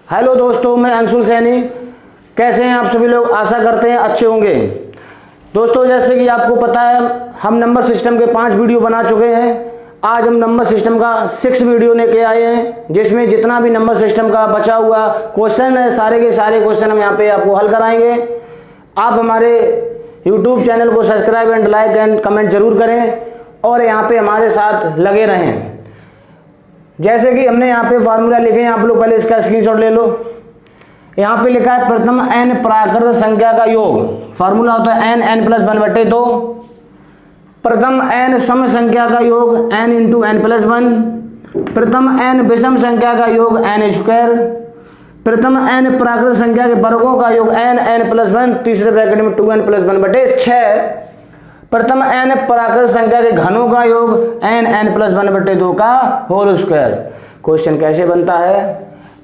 Hello दोस्तों, मैं अंशुल सैनी। कैसे हैं आप सभी लोग? आशा करते हैं अच्छे होंगे। दोस्तों, जैसे कि आपको पता है, हम नंबर सिस्टम के 5 वीडियो बना चुके हैं। आज हम नंबर सिस्टम का 6 वीडियो लेके आए हैं, जिसमें जितना भी नंबर सिस्टम का बचा हुआ क्वेश्चन है, सारे के सारे क्वेश्चन हम यहाँ पे आपको हल कराएंगे। आप हमारे YouTube चैनल को subscribe and like and comment जरूर करें और यहाँ पे हमारे साथ लगे रहें। जैसे कि हमने यहाँ पे फार्मूला लिखे हैं, आप लोग पहले इसका स्क्रीनशॉट ले लो। यहाँ पे लिखा है प्रथम n प्राकृत संख्या का योग। फार्मूला होता है n प्लस 1/2। प्रथम n सम संख्या का योग n इंटू n प्लस 1। प्रथम n विषम संख्या का योग n स्क्वायर। प्रथम n प्राकृत संख्या के वर्गों का योग n प्लस 1, तीसरे ब्रैकेट में 2n प्लस 1/6। प्रथम n प्राकृत संख्या के घनों का योग n प्लस 1/2 का होल स्क्वायर। क्वेश्चन कैसे बनता है?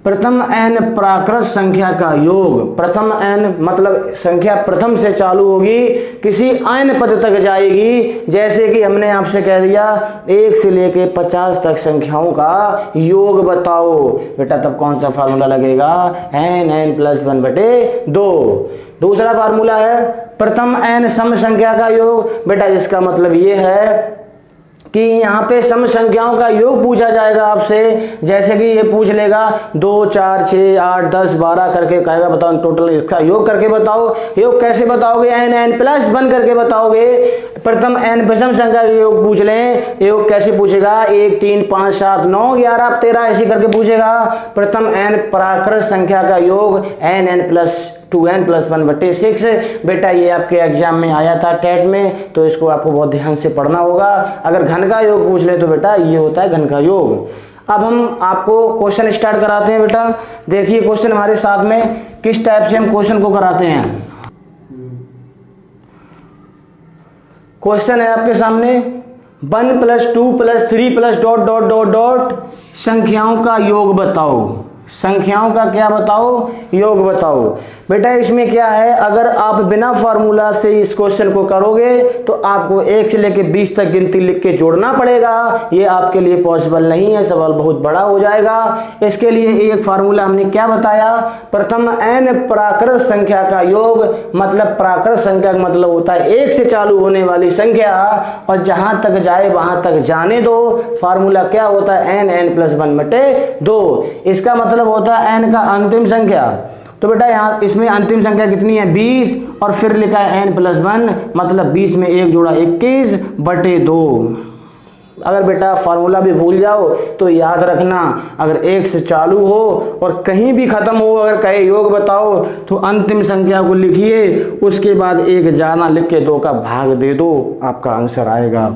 प्रथम n प्राकृत संख्या का योग, प्रथम n मतलब संख्या प्रथम से चालू होगी, किसी n पद तक जाएगी। जैसे कि हमने आपसे कह दिया 1 से लेके 50 तक संख्याओं का योग बताओ बेटा, तब कौन सा फार्मूला लगेगा? n plus 1/2। दूसरा फार्मूला है प्रथम n सम संख्या का योग। बेटा इसका मतलब ये है कि यहाँ पे सम संख्याओं का योग पूछा जाएगा आपसे। जैसे कि ये पूछ लेगा 2, 4, 6, 8, 10, 12 करके कहेगा बताओ टोटल इसका योग करके बताओ। योग कैसे बताओगे? n प्लस 1 करके बताओगे। प्रथम n विषम संख्या का योग पूछ लें, योग कैसे पूछेगा? 1, 3, 5, 7, 9, 11, 13 ऐसे करके पूछेगा। प्रथम n प्राकृत संख्या का योग n प्लस 2n प्लस 1/6। बेटा ये आपके एग्जाम में आया था टेट में, तो इसको आपको बहुत ध्यान से पढ़ना होगा। अगर घन का योग पूछ ले तो बेटा ये होता है घन का योग। अब हम आपको क्वेश्चन स्टार्ट कराते हैं। बेटा देखिए क्वेश्चन हमारे साथ में किस टाइप से हम क्वेश्चन को कराते हैं। क्वेश्चन है आपके सामने 1 plus 2 plus 3 plus dot dot dot dot संख्याओं का योग बताओ। संख्याओं का क्या बताओ? योग बताओ। बेटा इसमें क्या है, अगर आप बिना फार्मूला से इस क्वेश्चन को करोगे तो आपको 1 से लेकर 20 तक गिनती लिख के जोड़ना पड़ेगा। ये आपके लिए पॉसिबल नहीं है, सवाल बहुत बड़ा हो जाएगा। इसके लिए एक फार्मूला हमने क्या बताया? प्रथम n प्राकृत संख्या का योग, मतलब प्राकृत संख्या का मतलब होता है 1 से चालू होने वाली संख्या, और जहां तक जाए वहां तक जाने दो। फार्मूला क्या होता है? n plus 1/2। इसका मतलब होता है n का अंतिम संख्या। तो बेटा यहाँ इसमें अंतिम संख्या कितनी है? 20, और फिर लिखा है n प्लस 1 मतलब 20 में 1 जोड़ा 21/2। अगर बेटा फार्मूला भी भूल जाओ तो याद रखना, अगर 1 से चालू हो और कहीं भी खत्म हो, अगर कहे योग बताओ तो अंतिम संख्या को लिखिए, उसके बाद 1 जाना लिख के 2 का भाग दे दो, आपका आंसर आएगा।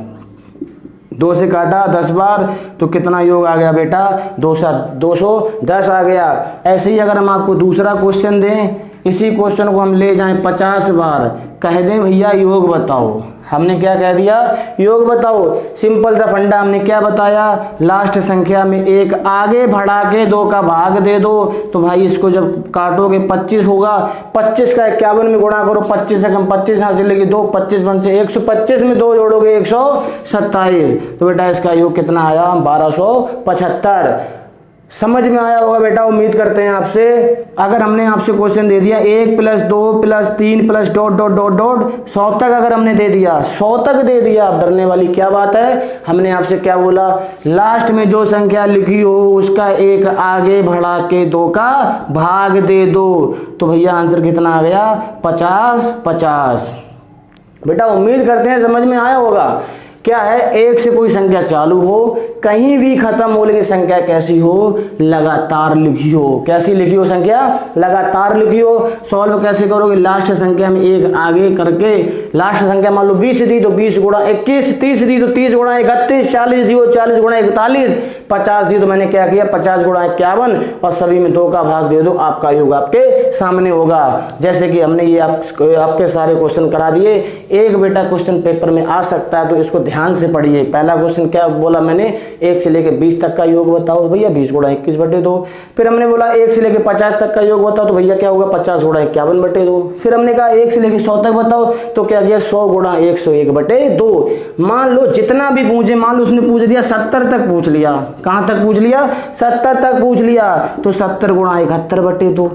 2 से काटा 10 बार तो कितना योग आ गया बेटा? 210 आ गया। ऐसे ही अगर हम आपको दूसरा क्वेश्चन दें, इसी क्वेश्चन को हम ले जाएं 50 बार, कह दें भैया योग बताओ, हमने क्या कह दिया? योग बताओ। सिंपल सा फंडा हमने क्या बताया? लास्ट संख्या में 1 आगे बढ़ा के 2 का भाग दे दो। तो भाई इसको जब काटोगे 25 होगा, 25 का 51 में गुणा करो, 25 से कम 25 यहाँ से लेके 2, 25 बन से 125 में 2 जोड़ोगे 127। तो बेटा इसका योग कितना आया? 1275। समझ में आया होगा बेटा, उम्मीद करते हैं आपसे। अगर हमने आपसे क्वेश्चन दे दिया 1 plus 2 plus 3 plus dot dot dot dot 100 तक, अगर हमने दे दिया 100 तक दे दिया, अब डरने वाली क्या बात है? हमने आपसे क्या बोला? लास्ट में जो संख्या लिखी हो उसका 1 आगे बढ़ा के 2 का भाग दे दो। तो भैया आंसर कितना आ गया? 50। बेटा उम्मीद करते हैं समझ में आया होगा। क्या है? 1 से कोई संख्या चालू हो, कहीं भी खत्म हो, लेकिन संख्या कैसी हो? लगातार लिखी हो। कैसी लिखी हो? संख्या लगातार लिखी हो। सॉल्व कैसे करोगे? लास्ट संख्या में 1 आगे करके, लास्ट संख्या मान लो 20 दी तो 20 गुणा 21, 30 दी तो 30 गुणा 31, 40 दी तो 40 गुणा 41, 50 दी तो मैंने क्या किया? 50 गुणा 51, और सभी में 2 का भाग दे दो, आपका योग आपके सामने होगा। जैसे कि हमने ये आपके सारे क्वेश्चन करा दिए। एक बेटा क्वेश्चन पेपर में आ सकता है, तो इसको ध्यान ध्यान से पढ़िए। पहला क्वेश्चन क्या बोला मैंने, 1 से लेकर 20 तक का योग बताओ, भैया 20 गुणा 21/2। फिर हमने बोला 1 से लेकर 50 तक का योग बताओ, तो भैया क्या होगा 50 गुणा 51/2। फिर हमने कहा 1 से लेकर 100 तक बताओ, तो क्या किया 100 गुणा 101/2। मान लो जितना भी पूछे, मान लो उसने पूछ दिया 70 तक पूछ लिया, कहां तक पूछ लिया 70 तक पूछ लिया, तो 70 गुणा 71/2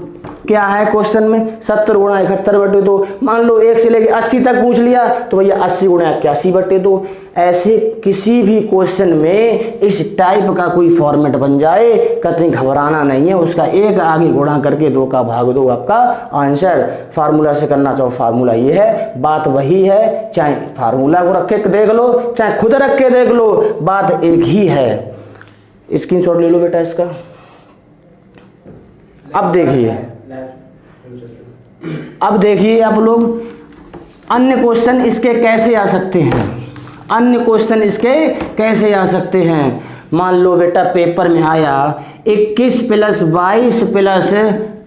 क्या है क्वेश्चन में 70 गुणा 71/2। मान लो 1 से लेकर 80 तक पूछ लिया, तो भैया 80 गुणा 81/2। ऐसे किसी भी क्वेश्चन में इस टाइप का कोई फॉर्मेट बन जाए, कहीं घबराना नहीं है, उसका एक आगे गुणा करके 2 का भाग दो, आपका आंसर। फार्मूला से करना चाहो फार्मूला ये है, बात वही है, चाहे फार्मूला को रख के देख लो चाहे खुद रख के देख लो, बात एक ही है। स्क्रीनशॉट ले लो बेटा इसका। अब देखिए आप लोग, अन्य क्वेश्चन इसके कैसे आ सकते हैं, अन्य क्वेश्चन इसके कैसे आ सकते हैं। मान लो बेटा पेपर में आया 21 + 22 +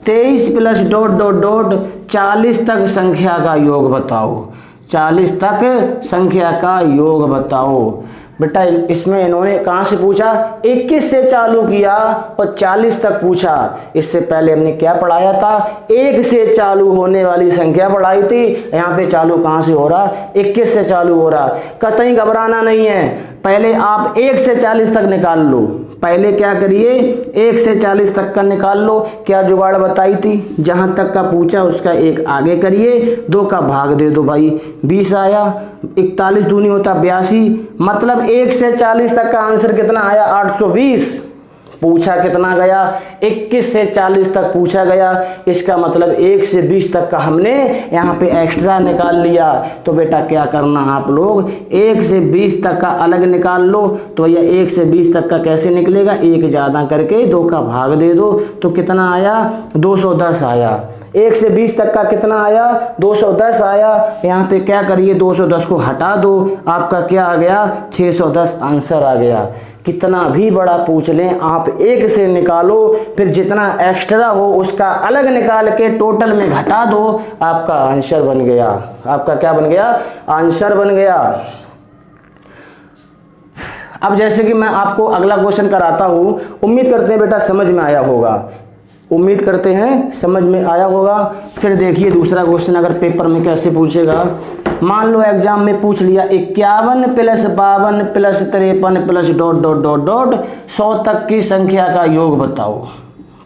23 + ... 40 तक संख्या का योग बताओ, 40 तक संख्या का योग बताओ। बेटा इसमें इन्होंने कहाँ से पूछा, 21 से चालू किया और 40 तक पूछा। इससे पहले हमने क्या पढ़ाया था, 1 से चालू होने वाली संख्या पढ़ाई थी। यहाँ पे चालू कहाँ से हो रहा, 21 से चालू हो रहा। कतई घबराना नहीं है, पहले आप 1 से 40 तक निकाल लो। पहले क्या करिए, 1 से 40 तक का निकाल लो। क्या जुगाड़ बताई थी, जहां तक का पूछा उसका एक आगे करिए, 2 का भाग दे दो भाई, 20 आया। 41 दूनी होता 82, मतलब 1 से 40 तक का आंसर कितना आया 820। पूछा कितना गया, 21 से 40 तक पूछा गया, इसका मतलब 1 से 20 तक का हमने यहाँ पे एक्स्ट्रा निकाल लिया। तो बेटा क्या करना आप लोग, 1 से 20 तक का अलग निकाल लो। तो भैया 1 से 20 तक का कैसे निकलेगा, 1 ज़्यादा करके 2 का भाग दे दो, तो कितना आया 210 आया। 1 से 20 तक का कितना आया 210 आया। यहाँ पे क्या करिए 210 को हटा दो, आपका क्या आ गया 610 आंसर आ गया। कितना भी बड़ा पूछ लें आप 1 से निकालो, फिर जितना एक्स्ट्रा हो उसका अलग निकाल के टोटल में घटा दो, आपका आंसर बन गया। आपका क्या बन गया, आंसर बन गया। अब जैसे कि मैं आपको अगला क्वेश्चन कराता हूँ, उम्मीद करते हैं बेटा समझ में आया होगा, उम्मीद करते हैं समझ में आया होगा। फिर देखिए दूसरा क्वेश्चन अगर पेपर में कैसे पूछेगा। मान लो एग्जाम में पूछ लिया 51 + 52 + 53 .. 100 तक की संख्या का योग बताओ,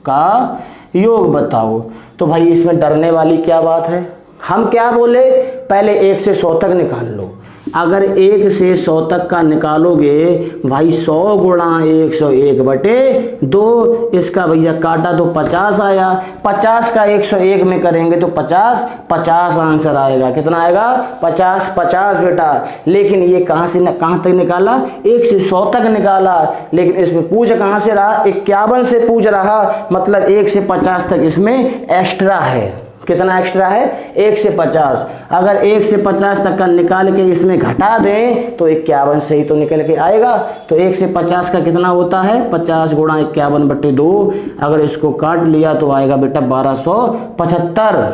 का योग बताओ। तो भाई इसमें डरने वाली क्या बात है, हम क्या बोले, पहले 1 से 100 तक निकाल लो। अगर 1 से 100 तक का निकालोगे भाई 100 गुणा 101/2, इसका भैया काटा तो 50 आया। 50 का 101 में करेंगे तो 50 आंसर आएगा। कितना आएगा 50 बेटा। लेकिन ये कहाँ से कहाँ तक निकाला, 1 से 100 तक निकाला। लेकिन इसमें पूछ कहाँ से रहा, 51 से पूछ रहा, मतलब 1 से 50 तक इसमें एक्स्ट्रा है। कितना एक्स्ट्रा है 1 से 50। अगर 1 से 50 तक का निकाल के इसमें घटा दें तो 51 से ही तो निकल के आएगा। तो 1 से 50 का कितना होता है 50 गुणा 51/2। अगर इसको काट लिया तो आएगा बेटा 1275।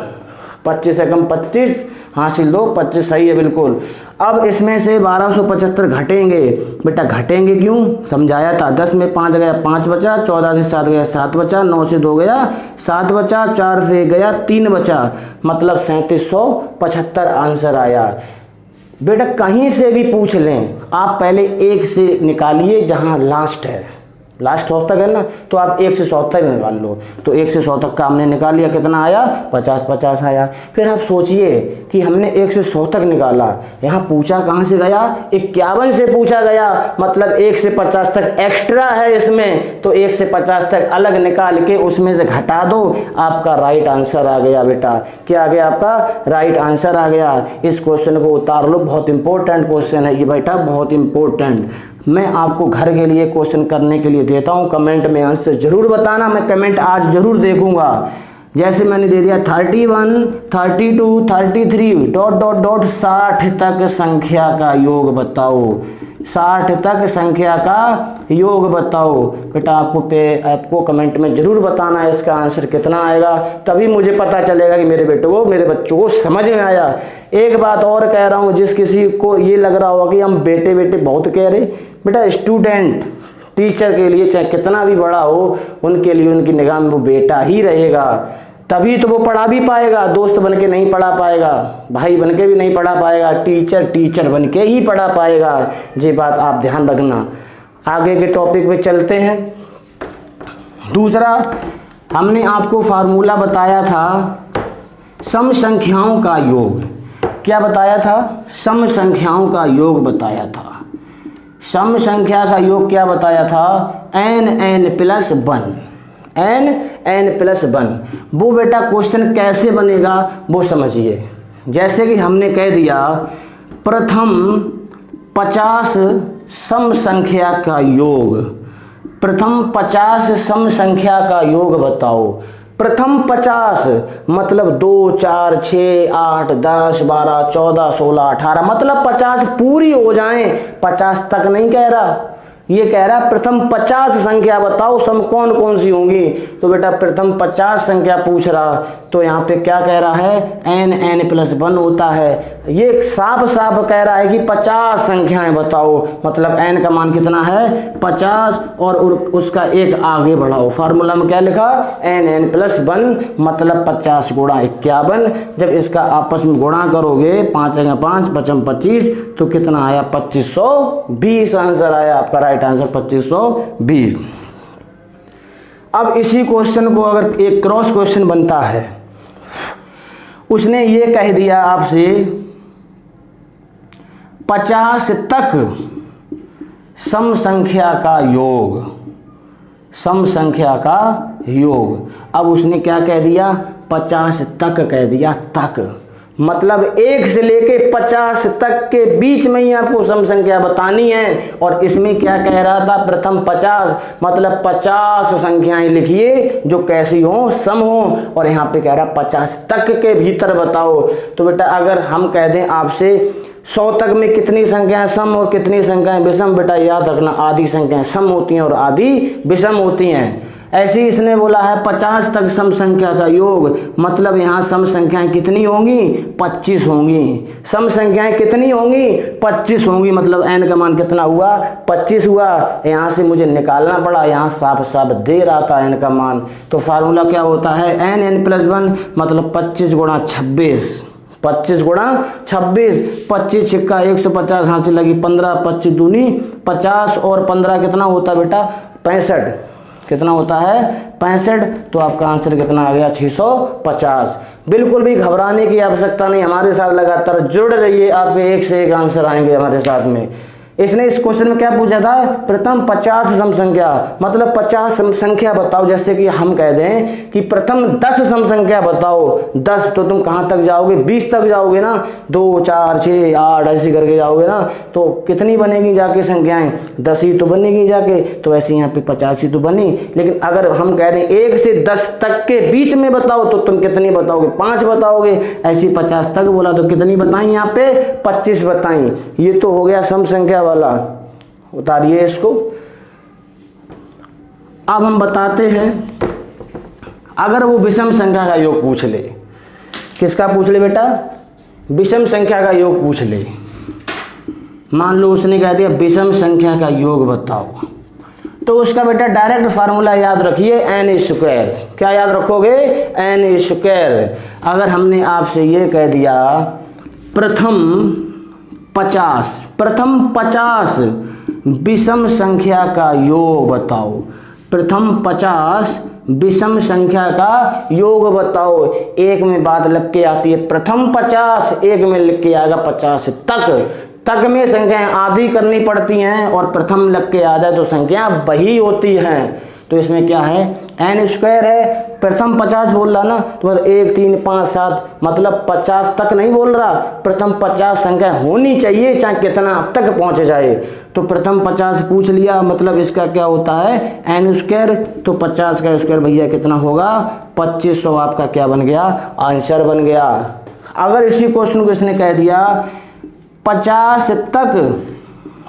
25 से कम 25 हासिल दो, 25 सही है बिल्कुल। अब इसमें से 1275 घटेंगे बेटा, घटेंगे क्यों समझाया था। 10 में 5 गया 5 बचा, 14 से 7 गया 7 बचा, 9 से 2 गया 7 बचा, 4 से 1 गया 3 बचा, मतलब 3775 आंसर आया। बेटा कहीं से भी पूछ लें, आप पहले 1 से निकालिए जहां लास्ट है, लास्ट 100 तक है ना, तो आप 1 से 100 तक निकाल लो। तो 1 से 100 तक का हमने निकाल लिया, कितना आया 50 आया। फिर आप सोचिए कि हमने 1 से 100 तक निकाला, यहाँ पूछा कहाँ से गया 51 से पूछा गया, मतलब 1 से 50 तक एक्स्ट्रा है इसमें। तो 1 से 50 तक अलग निकाल के उसमें से घटा दो, आपका राइट आंसर आ गया बेटा। क्या आ गया आपका राइट आंसर आ गया। इस क्वेश्चन को उतार लो, बहुत इंपॉर्टेंट क्वेश्चन है ये बेटा, बहुत इंपॉर्टेंट। मैं आपको घर के लिए क्वेश्चन करने के लिए देता हूं, कमेंट में आंसर जरूर बताना, मैं कमेंट आज जरूर देखूंगा। जैसे मैंने दे दिया 31, 32, 33 ... 60 तक संख्या का योग बताओ। 60 तक संख्या का योग बताओ। बेटा आपको कमेंट में ज़रूर बताना है इसका आंसर कितना आएगा, तभी मुझे पता चलेगा कि मेरे बच्चों को समझ में आया। एक बात और कह रहा हूँ, जिस किसी को ये लग रहा होगा कि हम बेटे बहुत कह रहे, बेटा स्टूडेंट टीचर के लिए चाहे कितना भी बड़ा हो, उनके लिए उनकी निगाह में वो बेटा ही रहेगा। तभी तो वो पढ़ा भी पाएगा, दोस्त बन के नहीं पढ़ा पाएगा, भाई बन के भी नहीं पढ़ा पाएगा, टीचर बन के ही पढ़ा पाएगा। ये बात आप ध्यान रखना। आगे के टॉपिक पे चलते हैं। दूसरा, हमने आपको फार्मूला बताया था सम संख्याओं का योग। क्या बताया था? सम संख्याओं का योग बताया था। सम संख्या का योग क्या बताया था? n plus 1, n plus 1। वो बेटा क्वेश्चन कैसे बनेगा वो समझिए। जैसे कि हमने कह दिया प्रथम 50 सम संख्या का योग, प्रथम 50 सम संख्या का योग बताओ। प्रथम 50 मतलब 2 4 6 8 10 12 14 16 18 मतलब 50 पूरी हो जाएं। 50 तक नहीं कह रहा, ये कह रहा है प्रथम 50 संख्या बताओ सम कौन कौन सी होंगी। तो बेटा प्रथम 50 संख्या पूछ रहा, तो यहाँ पे क्या कह रहा है? n प्लस 1 होता है। ये साफ साफ कह रहा है कि 50 संख्याएं बताओ, मतलब n का मान कितना है? 50 और उसका एक आगे बढ़ाओ। फार्मूला में क्या लिखा? n प्लस 1 मतलब 50 गुणा 51। जब इसका आपस में गुणा करोगे 5 5 5 25 तो कितना आया? 2520 आंसर आया आपका, राइट आंसर 2520। अब इसी क्वेश्चन को अगर एक क्रॉस क्वेश्चन बनता है, उसने ये कह दिया आपसे 50 तक सम संख्या का योग, सम संख्या का योग। अब उसने क्या कह दिया? 50 तक कह दिया, तक मतलब 1 से लेके 50 तक के बीच में ही आपको सम संख्या बतानी है। और इसमें क्या कह रहा था? प्रथम 50 मतलब 50 संख्याएं लिखिए जो कैसी हो, सम हो। और यहाँ पे कह रहा 50 तक के भीतर बताओ। तो बेटा अगर हम कह दें आपसे 100 तक में कितनी संख्याएं सम और कितनी संख्याएं विषम, बेटा याद रखना आधी संख्याएं सम होती हैं और आधी विषम होती हैं। ऐसे ही इसने बोला है 50 तक सम संख्या का योग, मतलब यहाँ सम संख्याएं कितनी होंगी? 25 होंगी। सम संख्याएं कितनी होंगी? 25 होंगी। मतलब n का मान कितना हुआ? 25 हुआ। यहाँ से मुझे निकालना पड़ा, यहाँ साफ साफ दे रहा था n का मान। तो फार्मूला क्या होता है? n प्लस 1 मतलब 25 गुणा 26, 25 गुणा 26, 25 छिक्का 150, यहाँ से लगी 15, 25 दूनी 50 और 15 कितना होता बेटा? 65। कितना होता है? 65। तो आपका आंसर कितना आ गया? 650। बिल्कुल भी घबराने की आवश्यकता नहीं, हमारे साथ लगातार जुड़ रहिए, आपके एक से एक आंसर आएंगे हमारे साथ में। इसने इस क्वेश्चन में क्या पूछा था? प्रथम 50 सम संख्या मतलब 50 सम संख्या बताओ। जैसे कि हम कह दें कि प्रथम 10 सम संख्या बताओ। 10 तो तुम कहाँ तक जाओगे? 20 तक जाओगे ना, 2 4 6 8 ऐसे करके जाओगे ना, तो कितनी बनेगी जाके संख्याएं? 10 ही तो बनेगी जाके। तो ऐसे यहाँ पे 50 ही तो बनी। लेकिन अगर हम कह दें 1 से 10 तक के बीच में बताओ तो तुम कितनी बताओगे? 5 बताओगे। ऐसी 50 तक बोला तो कितनी बताई? यहाँ पे 25 बताई। ये तो हो गया सम संख्या वाला। उतारिए इसको। अब हम बताते हैं अगर वो विषम संख्या का योग पूछ ले। किसका पूछ ले बेटा? विषम संख्या का योग पूछ ले। मान लो उसने कह दिया विषम संख्या का योग बताओ, तो उसका बेटा डायरेक्ट फार्मूला याद रखिए n स्क्वायर। क्या याद रखोगे? n square. अगर हमने आपसे ये कह दिया प्रथम 50 विषम संख्या का योग बताओ, प्रथम 50 विषम संख्या का योग बताओ। एक में बात लग के आती है प्रथम 50, एक में लिख के आएगा 50 तक में संख्याएं आधी करनी पड़ती हैं और प्रथम लग के आ जाए तो संख्या वही होती हैं। तो इसमें क्या है? n स्क्वायर है। प्रथम 50 बोल रहा ना, तो 1 3 5 7 मतलब 50 तक नहीं बोल रहा, प्रथम 50 संख्या होनी चाहिए चाहे कितना तक पहुंच जाए। तो प्रथम 50 पूछ लिया, मतलब इसका क्या होता है? n square. तो 50 का स्क्वायर भैया कितना होगा? 2500 आपका क्या बन गया? आंसर बन गया। अगर इसी क्वेश्चन को इसने कह दिया 50 तक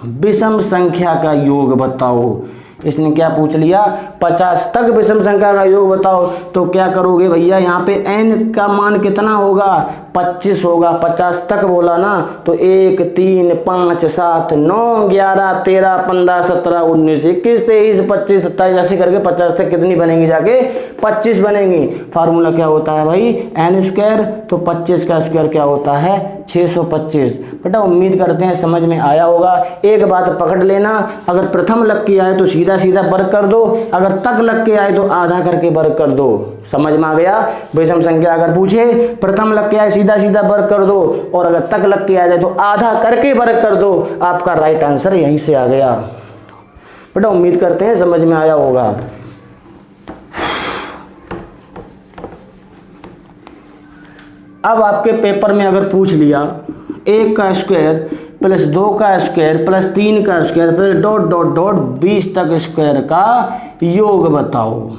विषम संख्या का योग बताओ। इसने क्या पूछ लिया, 50 तक विषम संख्या का योग बताओ। तो क्या करोगे भैया, यहाँ पे n का मान कितना होगा, 25 होगा। 50 तक बोला ना, तो 1 3 5 7 9 11 13 15 17 19 21 23 25 27 ऐसे करके 50 तक कितनी बनेंगी, जाके 25 बनेंगी। फार्मूला क्या होता है भाई, n स्क्वायर, तो 25 का स्क्वायर क्या होता है, 625। बेटा उम्मीद करते हैं समझ में आया होगा। एक बात पकड़ लेना, अगर प्रथम लग के आए तो सीधा सीधा वर्ग कर दो, अगर तक लग के आए तो आधा करके वर्ग कर दो। समझ में आ गया। विषम संख्या अगर पूछे प्रथम लग के आए सीधा सीधा वर्ग कर दो, और अगर तक लग के आ जाए तो आधा करके वर्ग कर दो। आपका राइट आंसर यहीं से आ गया। बेटा उम्मीद करते हैं समझ में आया होगा। अब आपके पेपर में अगर पूछ लिया 1 का स्क्वायर प्लस 2 का स्क्वायर प्लस 3 का square plus dot dot dot 20 तक स्क्वायर का योग बताओ।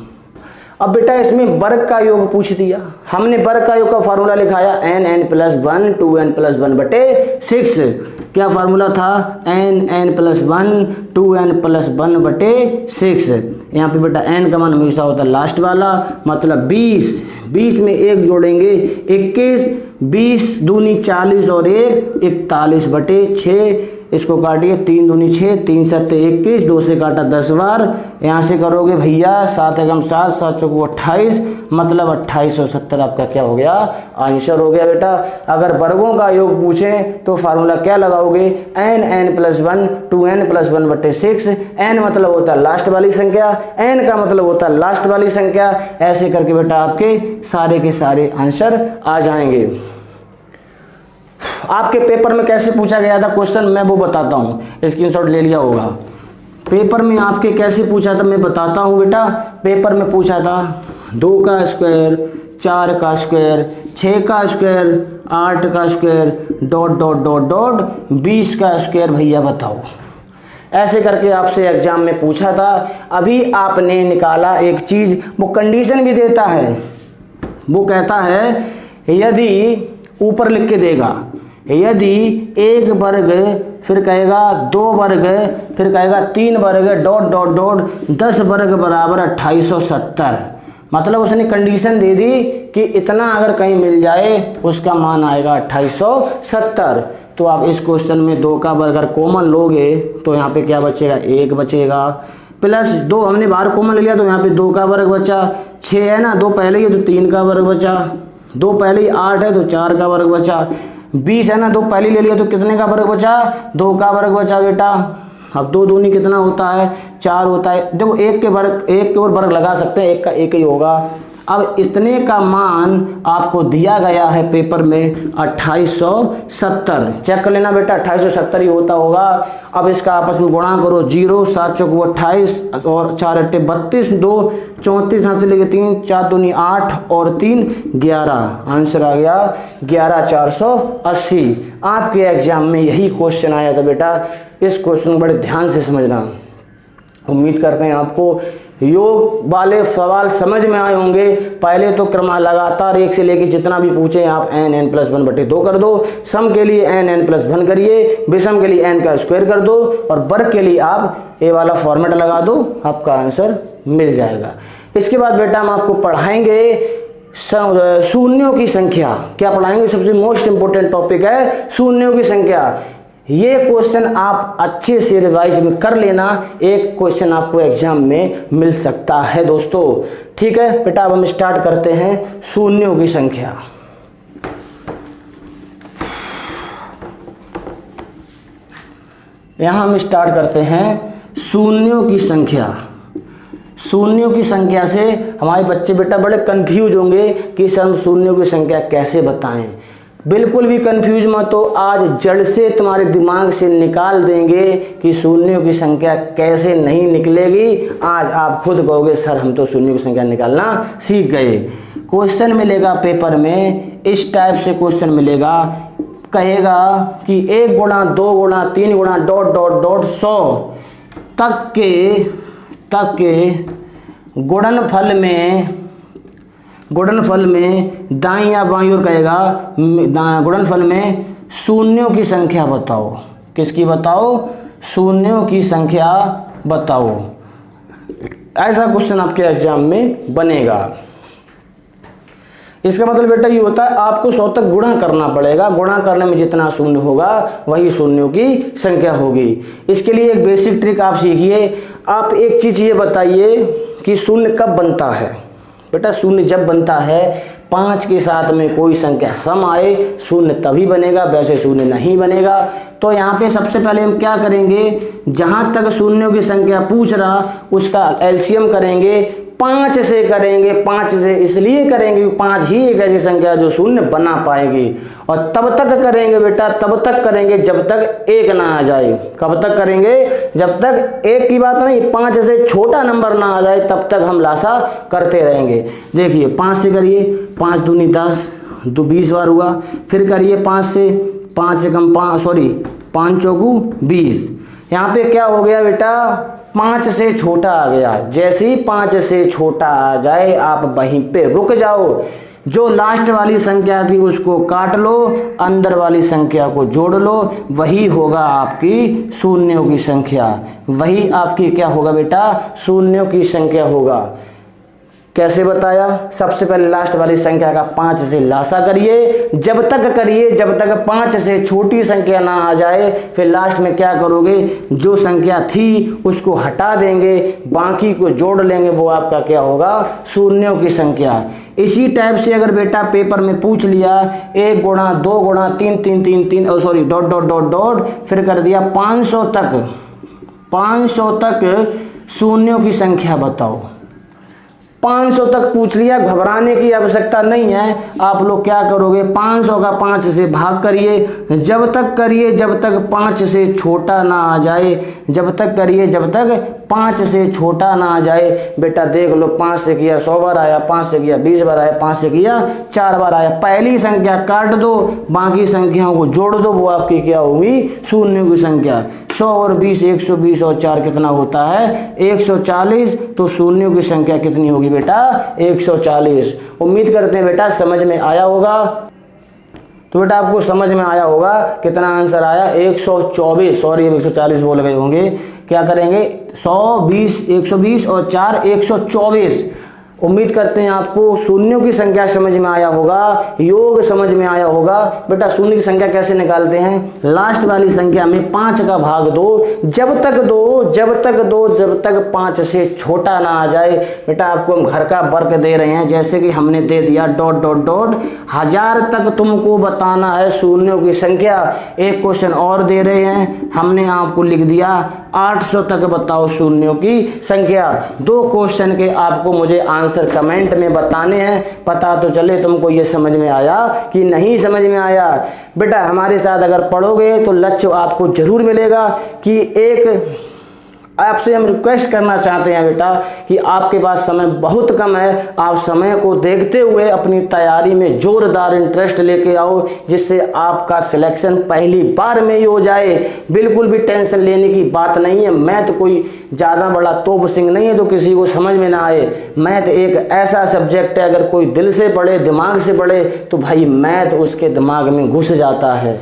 अब बेटा इसमें वर्ग का योग पूछ दिया, हमने वर्ग का योग का फार्मूला लिखाया n प्लस 1 2n प्लस 1 बटे 6। क्या फार्मूला था, n प्लस 1 2n प्लस 1 बटे 6। यहाँ पे बेटा n का मान हमेशा होता है लास्ट वाला, मतलब 20। 20 में 1 जोड़ेंगे 21, 20 दूनी 40 और 1 41 बटे 6। इसको काटिए, 3 दूनी 6 3 7 21, 2 से काटा 10 बार। यहाँ से करोगे भैया 7 एकम 7 7 चौको 28, मतलब 2870 आपका क्या हो गया, आंसर हो गया। बेटा अगर वर्गों का योग पूछें तो फार्मूला क्या लगाओगे, n प्लस 1 2n प्लस 1 बटे 6। n मतलब होता है लास्ट वाली संख्या, n का मतलब होता है लास्ट वाली संख्या। ऐसे करके बेटा आपके सारे के सारे आंसर आ जाएंगे। आपके पेपर में कैसे पूछा गया था क्वेश्चन, मैं वो बताता हूँ, स्क्रीनशॉट ले लिया होगा। पेपर में आपके कैसे पूछा था मैं बताता हूँ बेटा। पेपर में पूछा था 2 का स्क्वायर 4 का स्क्वायर 6 का स्क्वायर 8 का square dot dot dot dot 20 का स्क्वायर भैया बताओ। ऐसे करके आपसे एग्जाम में पूछा था। अभी आपने निकाला एक चीज़, वो कंडीशन भी देता है। वो कहता है यदि ऊपर लिख के देगा, यदि 1 वर्ग फिर कहेगा 2 वर्ग फिर कहेगा 3 वर्ग डॉट डॉट डॉट 10 वर्ग बराबर 2870। मतलब उसने कंडीशन दे दी कि इतना अगर कहीं मिल जाए उसका मान आएगा 2870। तो आप इस क्वेश्चन में 2 का वर्ग अगर कॉमन लोगे तो यहाँ पे क्या बचेगा, 1 बचेगा, प्लस 2 हमने बाहर कॉमन ले लिया तो यहाँ पे 2 का वर्ग बचा, 6 है ना 2 पहले ही तो 3 का वर्ग बचा, 2 पहले ही 8 है तो 4 का वर्ग बचा, 20 है ना 2 पहले ले लिया तो कितने का वर्ग बचा, 2 का वर्ग बचा बेटा। अब 2 दूनी कितना होता है, 4 होता है। देखो 1 के और वर्ग लगा सकते हैं, 1 का 1 ही होगा। अब इतने का मान आपको दिया गया है पेपर में 2870। चेक कर लेना बेटा 2870 ही होता होगा। अब इसका आपस में गुणा करो, 0 7 चौको 28 और 4 अट्ठे 32, 2 34 हाथ से लेके 3 4 दूनी 8 और 3 11। आंसर आ गया 11480। आपके एग्जाम में यही क्वेश्चन आया था बेटा। इस क्वेश्चन को बड़े ध्यान से समझना। उम्मीद करते हैं आपको योग वाले सवाल समझ में आए होंगे। पहले तो क्रम लगातार 1 से लेके जितना भी पूछे आप n प्लस 1 बटे 2 कर दो, सम के लिए n प्लस 1 करिए, विषम के लिए n का स्क्वायर कर दो और वर्ग के लिए आप ये वाला फॉर्मेट लगा दो, आपका आंसर मिल जाएगा। इसके बाद बेटा हम आपको पढ़ाएंगे शून्यों की संख्या। क्या पढ़ाएंगे, सबसे मोस्ट इंपोर्टेंट टॉपिक है शून्यों की संख्या। ये क्वेश्चन आप अच्छे से रिवाइज में कर लेना, एक क्वेश्चन आपको एग्जाम में मिल सकता है दोस्तों। ठीक है बेटा, अब हम स्टार्ट करते हैं शून्यों की संख्या। यहां हम स्टार्ट करते हैं शून्यों की संख्या। शून्यों की संख्या से हमारे बच्चे बेटा बड़े कंफ्यूज होंगे कि सर हम शून्यों की संख्या कैसे बताएं। बिल्कुल भी कंफ्यूज मत हो, आज जड़ से तुम्हारे दिमाग से निकाल देंगे कि शून्यों की संख्या कैसे नहीं निकलेगी। आज आप खुद कहोगे सर हम तो शून्यों की संख्या निकालना सीख गए। क्वेश्चन मिलेगा पेपर में, इस टाइप से क्वेश्चन मिलेगा, कहेगा कि 1 गुणा 2 गुणा 3 गुणा डॉट डॉट डॉट 100 तक के गुणनफल में दाईं या बाईं ओर कहेगा, गुणनफल में शून्यों की संख्या बताओ। किसकी बताओ, शून्यों की संख्या बताओ। ऐसा क्वेश्चन आपके एग्जाम में बनेगा। इसका मतलब बेटा ये होता है आपको 100 तक गुणा करना पड़ेगा, गुणा करने में जितना शून्य होगा वही शून्यों की संख्या होगी। इसके लिए एक बेसिक ट्रिक आप सीखिए। आप एक चीज़ ये बताइए कि शून्य कब बनता है। बेटा शून्य जब बनता है 5 के साथ में कोई संख्या सम आए, शून्य तभी बनेगा, वैसे शून्य नहीं बनेगा। तो यहाँ पे सबसे पहले हम क्या करेंगे, जहाँ तक शून्यों की संख्या पूछ रहा उसका एलसीएम करेंगे, 5 से करेंगे। 5 से इसलिए करेंगे 5 ही एक ऐसी संख्या जो शून्य बना पाएगी। और तब तक करेंगे बेटा, तब तक करेंगे जब तक 1 ना आ जाए। कब तक करेंगे, जब तक 1 की बात नहीं, 5 से छोटा नंबर ना आ जाए तब तक हम लासा करते रहेंगे। देखिए 5 से करिए, 5 दूनी 10, 2 20 बार हुआ। फिर करिए 5 से, 5 से कम 5 चौकू 20। यहाँ पे क्या हो गया बेटा, 5 से छोटा आ गया। जैसे ही 5 से छोटा आ जाए आप वहीं पे रुक जाओ। जो लास्ट वाली संख्या थी उसको काट लो, अंदर वाली संख्या को जोड़ लो, वही होगा आपकी शून्यों की संख्या। वही आपकी क्या होगा बेटा, शून्यों की संख्या होगा। कैसे बताया, सबसे पहले लास्ट वाली संख्या का 5 से लासा करिए, जब तक करिए जब तक 5 से छोटी संख्या ना आ जाए। फिर लास्ट में क्या करोगे, जो संख्या थी उसको हटा देंगे, बाकी को जोड़ लेंगे, वो आपका क्या होगा, शून्यों की संख्या। इसी टाइप से अगर बेटा पेपर में पूछ लिया 1 गुणा 2 गुणा 3 3 3 3 sorry dot dot dot dot, फिर कर दिया 500 तक शून्यों की संख्या बताओ। 500 तक पूछ लिया, घबराने की आवश्यकता नहीं है। आप लोग क्या करोगे, 500 का 5 से भाग करिए, जब तक करिए जब तक 5 से छोटा ना आ जाए। जब तक करिए जब तक 5 से छोटा ना आ जाए। बेटा देख लो, 5 से किया 100 बार आया, 5 से किया 20 बार आया, 5 से किया 4 बार आया। पहली संख्या काट दो, बाकी संख्याओं को जोड़ दो, वो आपकी क्या होगी, शून्यों की संख्या। 100 और 20 120 और 4 कितना होता है, 140। तो शून्यों की संख्या कितनी होगी बेटा, 140। उम्मीद करते हैं बेटा समझ में आया होगा। तो बेटा आपको समझ में आया होगा। कितना आंसर आया, 124। सॉरी 140 बोल गए होंगे। क्या करेंगे, 100 20 120 और 4 124। उम्मीद करते हैं आपको शून्यों की संख्या समझ में आया होगा, योग समझ में आया होगा। बेटा शून्य की संख्या कैसे निकालते हैं, लास्ट वाली संख्या में 5 का भाग दो, जब तक 5 से छोटा ना आ जाए। बेटा आपको हम घर का वर्क दे रहे हैं, जैसे कि हमने दे दिया डॉट डॉट डॉट, 1000 तक तुमको बताना है शून्यों की संख्या। एक क्वेश्चन और दे रहे हैं, हमने आपको लिख दिया 800 तक बताओ शून्यों की संख्या। 2 क्वेश्चन के आपको मुझे आंसर कमेंट में बताने हैं, पता तो चले तुमको ये समझ में आया कि नहीं समझ में आया। बेटा हमारे साथ अगर पढ़ोगे तो लक्ष्य आपको जरूर मिलेगा। कि एक आपसे हम रिक्वेस्ट करना चाहते हैं बेटा कि आपके पास समय बहुत कम है, आप समय को देखते हुए अपनी तैयारी में जोरदार इंटरेस्ट लेके आओ, जिससे आपका सिलेक्शन पहली बार में ही हो जाए। बिल्कुल भी टेंशन लेने की बात नहीं है। मैथ कोई ज़्यादा बड़ा तोप सिंह नहीं है तो किसी को समझ में ना आए। मैथ एक ऐसा सब्जेक्ट है, अगर कोई दिल से पढ़े, दिमाग से पढ़े तो भाई मैथ उसके दिमाग में घुस जाता है।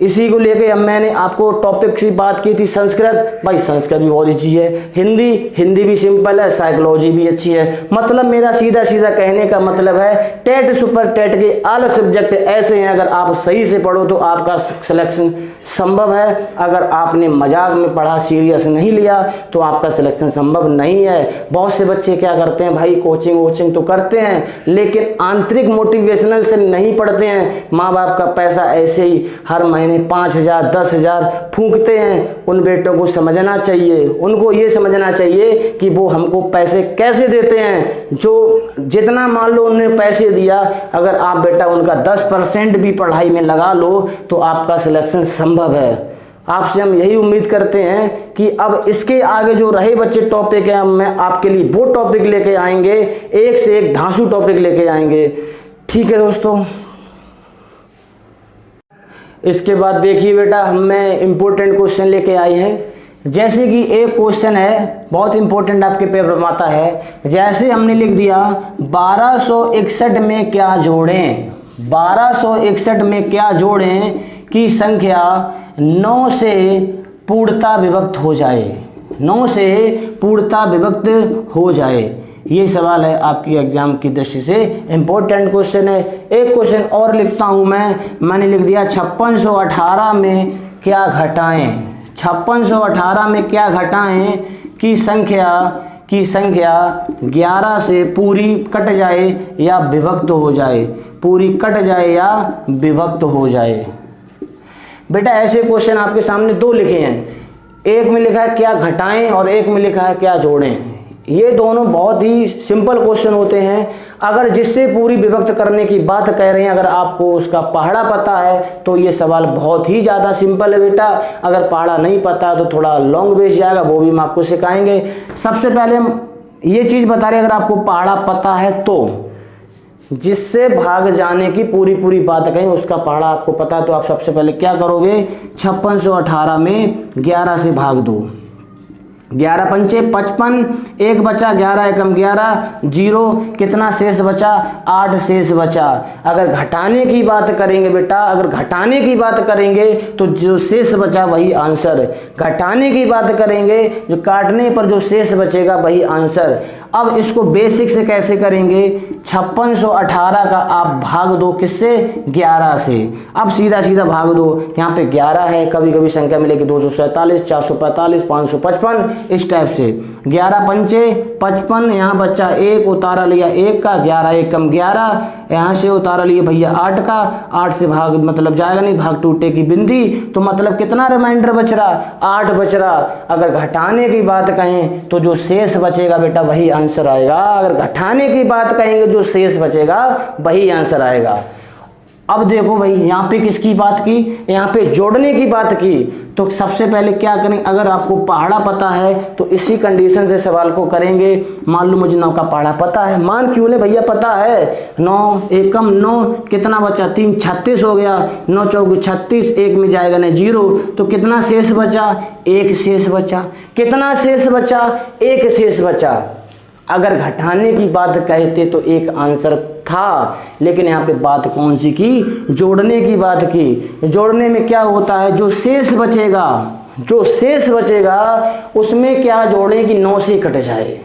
इसी को लेके अब मैंने आपको टॉपिक की बात की थी संस्कृत। भाई संस्कृत भी बहुत अच्छी है, हिंदी भी सिंपल है, साइकोलॉजी भी अच्छी है। मतलब मेरा सीधा सीधा कहने का मतलब है टेट सुपर टेट के ऑल सब्जेक्ट ऐसे हैं, अगर आप सही से पढ़ो तो आपका सिलेक्शन संभव है। अगर आपने मजाक में पढ़ा, सीरियस नहीं लिया, तो आपका सिलेक्शन संभव नहीं है। बहुत से बच्चे क्या करते हैं भाई, कोचिंग तो करते हैं लेकिन आंतरिक मोटिवेशनल से नहीं पढ़ते हैं। माँ बाप का पैसा ऐसे ही हर महीने 5,000 10,000 फूंकते हैं। उन बेटों को समझना चाहिए, उनको ये समझना चाहिए कि वो हमको पैसे कैसे देते हैं। जो जितना मान लो उन्होंने पैसे दिया, अगर आप बेटा उनका 10% भी पढ़ाई में लगा लो तो आपका सिलेक्शन संभव है। आपसे हम यही उम्मीद करते हैं कि अब इसके आगे जो रहे बच्चे टॉपिक है, मैं आपके लिए वो टॉपिक लेके आएंगे, एक से एक धांसू टॉपिक लेके आएंगे। ठीक है दोस्तों, इसके बाद देखिए बेटा हमें इम्पोर्टेंट क्वेश्चन लेके आए हैं। जैसे कि एक क्वेश्चन है बहुत इंपॉर्टेंट आपके पेपर में आता है। जैसे हमने लिख दिया 1261 में क्या जोड़ें, 1261 में क्या जोड़ें की संख्या 9 से पूर्णता विभक्त हो जाए, 9 से पूर्णता विभक्त हो जाए। ये सवाल है आपकी एग्जाम की दृष्टि से इम्पोर्टेंट क्वेश्चन है। एक क्वेश्चन और लिखता हूँ मैंने लिख दिया 5618 में क्या घटाएं। 5618 में क्या घटाएं की संख्या 11 से पूरी कट जाए या विभक्त हो जाए, पूरी कट जाए या विभक्त हो जाए। बेटा ऐसे क्वेश्चन आपके सामने 2 लिखे हैं, एक में लिखा है क्या घटाएं और एक में लिखा है क्या जोड़ें। ये दोनों बहुत ही सिंपल क्वेश्चन होते हैं। अगर जिससे पूरी विभक्त करने की बात कह रहे हैं, अगर आपको उसका पहाड़ा पता है तो ये सवाल बहुत ही ज़्यादा सिंपल है बेटा। अगर पहाड़ा नहीं पता तो थोड़ा लॉन्ग बेस जाएगा, वो भी हम आपको सिखाएंगे। सबसे पहले ये चीज़ बता रहे हैं, अगर आपको पहाड़ा पता है तो जिससे भाग जाने की पूरी बात कहें उसका पहाड़ा आपको पता है तो आप सबसे पहले क्या करोगे, 5618 में 11 से भाग दो। 11 पंचे 55, 1 बचा, 11 एकम 11, 0, कितना शेष बचा, 8 शेष बचा। अगर घटाने की बात करेंगे बेटा, अगर घटाने की बात करेंगे तो जो शेष बचा वही आंसर। घटाने की बात करेंगे जो काटने पर जो शेष बचेगा वही आंसर। अब इसको बेसिक से कैसे करेंगे, 5618 का आप भाग दो किससे, 11 से। अब सीधा भाग दो, यहाँ पे 11 है, कभी कभी संख्या मिलेगी 247, 445, 555, इस टाइप से। 11 पंचे 55, यहाँ बच्चा 1, उतारा लिया 1 का, 11 एकम 11, यहाँ से उतारा लिया भैया 8 का, 8 से भाग मतलब जाएगा नहीं, भाग टूटे की बिंदी, तो मतलब कितना रिमाइंडर बच रहा, 8 बच रहा। अगर घटाने की बात कहें तो जो शेष बचेगा बेटा वही आंसर आएगा। अगर घटाने की बात कहेंगे जो शेष बचेगा वही आंसर आएगा। अब देखो भाई यहाँ पे किसकी बात की, यहाँ पे जोड़ने की बात की। तो सबसे पहले क्या करें, अगर आपको पहाड़ा पता है तो इसी कंडीशन से सवाल को करेंगे। मान लो मुझे 9 का पहाड़ा पता है, मान क्यों ले भैया पता है, 9 एकम 9, कितना बचा 3, 36 हो गया, 9 चौक 36, 1 में जाएगा नहीं 0, तो कितना शेष बचा, 1 शेष बचा। कितना शेष बचा, 1 शेष बचा। अगर घटाने की बात कहते तो एक आंसर था, लेकिन यहाँ पे बात कौन सी की, जोड़ने की बात की। जोड़ने में क्या होता है, जो शेष बचेगा उसमें क्या जोड़ें कि 9 से कट जाए।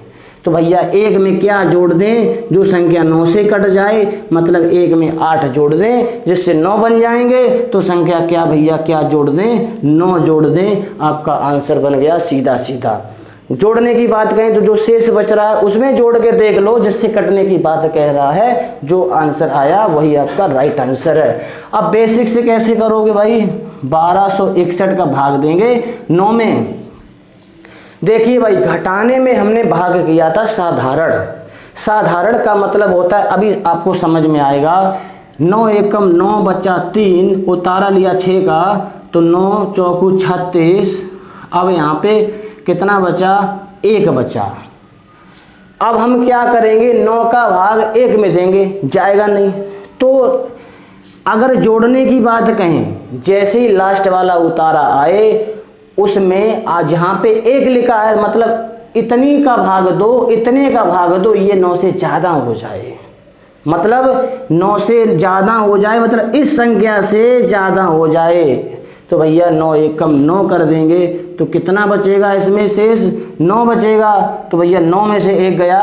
तो भैया 1 में क्या जोड़ दें, जो संख्या 9 से कट जाए, मतलब 1 में 8 जोड़ दें जिससे 9 बन जाएंगे। तो संख्या क्या भैया, क्या जोड़ दें, 9 जोड़ दें, आपका आंसर बन गया सीधा। जोड़ने की बात कहें तो जो शेष बच रहा है उसमें जोड़ के देख लो, जिससे कटने की बात कह रहा है, जो आंसर आया वही आपका राइट आंसर है। अब बेसिक से कैसे करोगे भाई, 1261 का भाग देंगे 9 में। देखिए भाई घटाने में हमने भाग किया था साधारण का मतलब होता है, अभी आपको समझ में आएगा। 9 एकम 9 बचा 3, उतारा लिया 6 का, तो 9 चौकू 36। अब यहाँ पे कितना बचा, 1 बचा। अब हम क्या करेंगे, 9 का भाग 1 में देंगे, जाएगा नहीं। तो अगर जोड़ने की बात कहें, जैसे ही लास्ट वाला उतारा आए उसमें आज यहाँ पे 1 लिखा है, मतलब इतनी का भाग दो, इतने का भाग दो, ये 9 से ज़्यादा हो जाए, मतलब 9 से ज़्यादा हो जाए, मतलब इस संख्या से ज़्यादा हो जाए। तो भैया 9 एकम 9 कर देंगे, तो कितना बचेगा इसमें शेष, 9 बचेगा। तो भैया 9 में से 1 गया,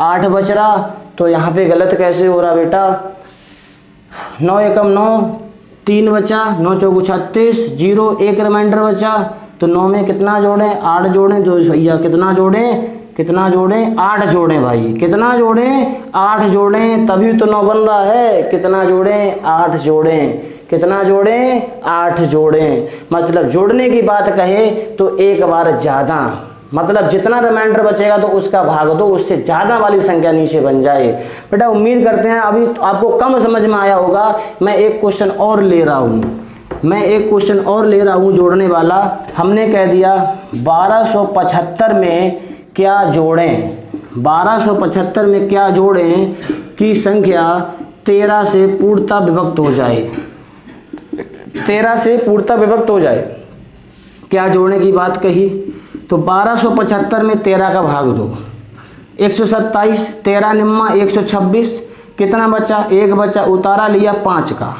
8 बच रहा। तो यहाँ पे गलत कैसे हो रहा बेटा, 9 एकम 9, 3 बचा, 9 चौकू 36, 0, 1 रिमाइंडर बचा। तो 9 में कितना जोड़ें, 8 जोड़ें। तो भैया कितना जोड़ें, 8 जोड़ें भाई, कितना जोड़ें, 8 जोड़ें, तभी तो 9 बन रहा है। कितना जोड़ें, 8 जोड़ें। कितना जोड़ें, 8 जोड़ें। मतलब जोड़ने की बात कहे तो एक बार ज़्यादा, मतलब जितना रिमाइंडर बचेगा तो उसका भाग दो, उससे ज़्यादा वाली संख्या नीचे बन जाए। बेटा उम्मीद करते हैं अभी आपको कम समझ में आया होगा। मैं एक क्वेश्चन और ले रहा हूँ, जोड़ने वाला। हमने कह दिया 1275 में क्या जोड़ें, 1275 में क्या जोड़ें कि संख्या 13 से पूर्णतः विभक्त हो जाए, 13 से पूर्णतः विभक्त हो जाए। क्या जोड़ने की बात कही, तो 1275 में 13 का भाग दो, 127, 13 निम्मा 126, कितना बचा, 1 बचा, उतारा लिया 5 का,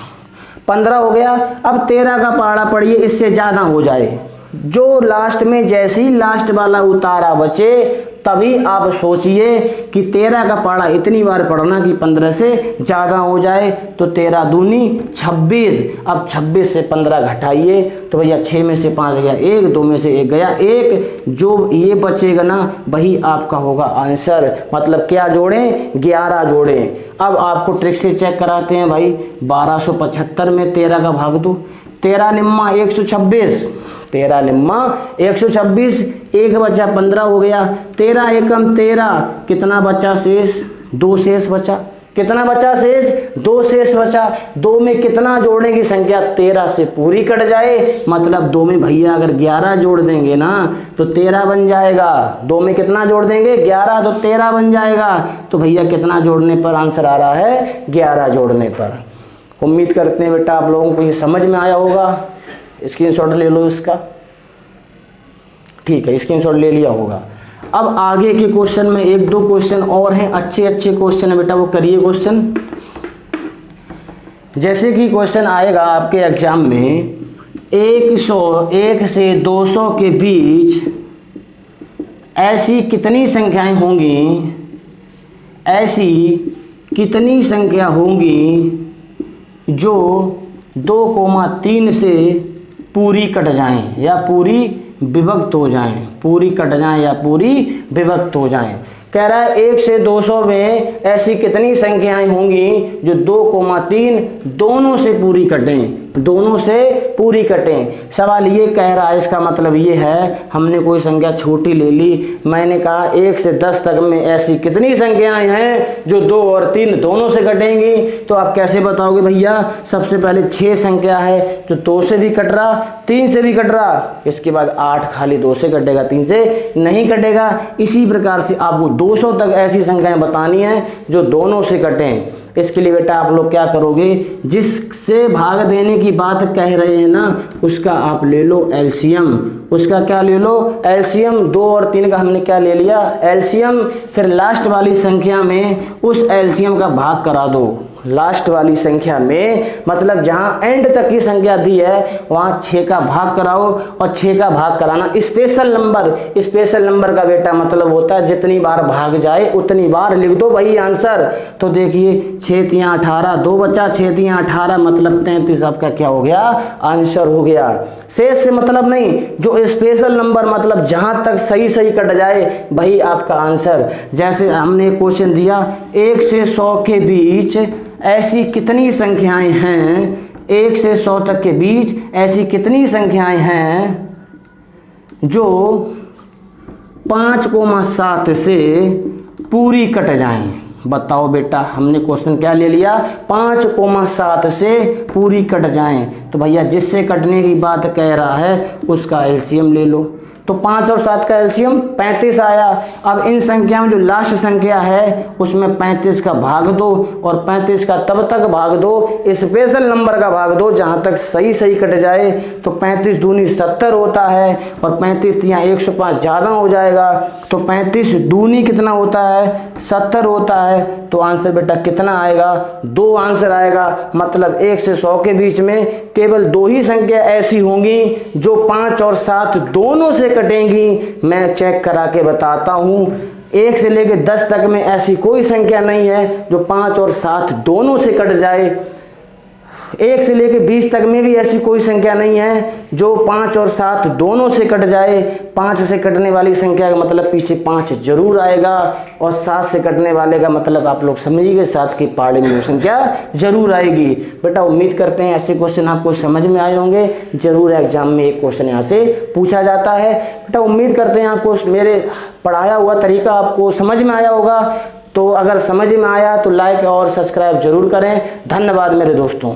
15 हो गया। अब 13 का पहाड़ा पढ़िए, इससे ज़्यादा हो जाए, जो लास्ट में जैसे ही लास्ट वाला उतारा बचे तभी आप सोचिए कि 13 का पढ़ा इतनी बार पढ़ना कि 15 से ज़्यादा हो जाए। तो 13 दूनी 26। अब 26 से 15 घटाइए तो भैया 6 में से 5 गया 1, 2 में से 1 गया 1, जो ये बचेगा ना वही आपका होगा आंसर। मतलब क्या जोड़ें? 11 जोड़ें। अब आपको ट्रिक से चेक कराते हैं भाई। 1275 में 13 का भाग दो, 13 निम्मा 126, 13 निम्मा 126, 1 बचा 15 हो गया, 13 एकम 13, कितना बचा शेष? 2 शेष बचा। कितना बचा शेष? 2 शेष बचा। 2 में कितना जोड़ने की संख्या 13 से पूरी कट जाए, मतलब 2 में भैया अगर 11 जोड़ देंगे ना तो 13 बन जाएगा। 2 में कितना जोड़ देंगे? 11, तो 13 बन जाएगा। तो भैया कितना जोड़ने पर आंसर आ रहा है? 11 जोड़ने पर। उम्मीद करते हैं बेटा आप लोगों को ये समझ में आया होगा। स्क्रीनशॉट ले लो इसका, ठीक है, स्क्रीनशॉट ले लिया होगा। अब आगे के क्वेश्चन में 1-2 क्वेश्चन और हैं, अच्छे क्वेश्चन है बेटा, वो करिए क्वेश्चन। जैसे कि क्वेश्चन आएगा आपके एग्जाम में 1 से 200 के बीच ऐसी कितनी संख्याएं होंगी, ऐसी कितनी संख्या होंगी जो 2,3 से पूरी कट जाएं या पूरी विभक्त हो जाएं, पूरी कट जाएं या पूरी विभक्त हो जाएं। कह रहा है 1 से 200 में ऐसी कितनी संख्याएं होंगी जो 2,3 दोनों से पूरी कटें, दोनों से पूरी कटें। सवाल ये कह रहा है, इसका मतलब ये है हमने कोई संख्या छोटी ले ली। मैंने कहा 1 से 10 तक में ऐसी कितनी संख्याएं हैं जो 2 और 3 दोनों से कटेंगी। तो आप कैसे बताओगे भैया? सबसे पहले 6 संख्या है जो 2 से भी कट रहा, 3 से भी कट रहा, इसके बाद 8 खाली 2 से कटेगा, 3 से नहीं कटेगा। इसी प्रकार से आपको 200 तक ऐसी संख्याएं बतानी है जो दोनों से कटें। इसके लिए बेटा आप लोग क्या करोगे? जिससे भाग देने की बात कह रहे हैं ना उसका आप ले लो एलसीएम। उसका क्या ले लो? एलसीएम। 2 और 3 का हमने क्या ले लिया? एलसीएम। फिर लास्ट वाली संख्या में उस एलसीएम का भाग करा दो। लास्ट वाली संख्या में मतलब जहां एंड तक की संख्या दी है वहां 6 का भाग कराओ, और 6 का भाग कराना स्पेशल नंबर। स्पेशल नंबर का बेटा मतलब होता है जितनी बार भाग जाए उतनी बार लिख दो वही आंसर। तो देखिए 6 3 18, 2 बचा, 6 3 18 मतलब 33 आपका क्या हो गया? आंसर हो गया। शेष से मतलब नहीं, जो स्पेशल नंबर मतलब जहां तक सही कट जाए वही आपका आंसर। जैसे हमने क्वेश्चन दिया 1 से 100 के बीच ऐसी कितनी संख्याएं हैं, 1 से 100 तक के बीच ऐसी कितनी संख्याएं हैं जो 5,7 से पूरी कट जाएं। बताओ बेटा, हमने क्वेश्चन क्या ले लिया? 5,7 से पूरी कट जाएं। तो भैया जिससे कटने की बात कह रहा है उसका एलसीएम ले लो। तो 5 और 7 का एलसीएम 35 आया। अब इन संख्या में जो लास्ट संख्या है उसमें 35 का भाग दो, और 35 का तब तक भाग दो, स्पेशल नंबर का भाग दो जहां तक सही कट जाए। तो 35 दूनी 70 होता है, और 35 यहाँ 105 ज़्यादा हो जाएगा। तो 35 दूनी कितना होता है? 70 होता है। तो आंसर बेटा कितना आएगा? 2 आंसर आएगा। मतलब 1 से 100 के बीच में केवल 2 ही संख्या ऐसी होंगी जो 5 और 7 दोनों से कटेंगी। मैं चेक करा के बताता हूं, 1 से लेकर 10 तक में ऐसी कोई संख्या नहीं है जो 5 और 7 दोनों से कट जाए। 1 से लेकर 20 तक में भी ऐसी कोई संख्या नहीं है जो 5 और 7 दोनों से कट जाए। 5 से कटने वाली संख्या का मतलब पीछे 5 जरूर आएगा, और 7 से कटने वाले का मतलब आप लोग समझिए 7 की पाड़ी में संख्या जरूर आएगी। बेटा उम्मीद करते हैं ऐसे क्वेश्चन आपको समझ में आए होंगे। जरूर एग्जाम में एक क्वेश्चन यहाँ से पूछा जाता है। बेटा उम्मीद करते हैं आपको मेरे पढ़ाया हुआ तरीका आपको समझ में आया होगा। तो अगर समझ में आया तो लाइक और सब्सक्राइब जरूर करें। धन्यवाद मेरे दोस्तों।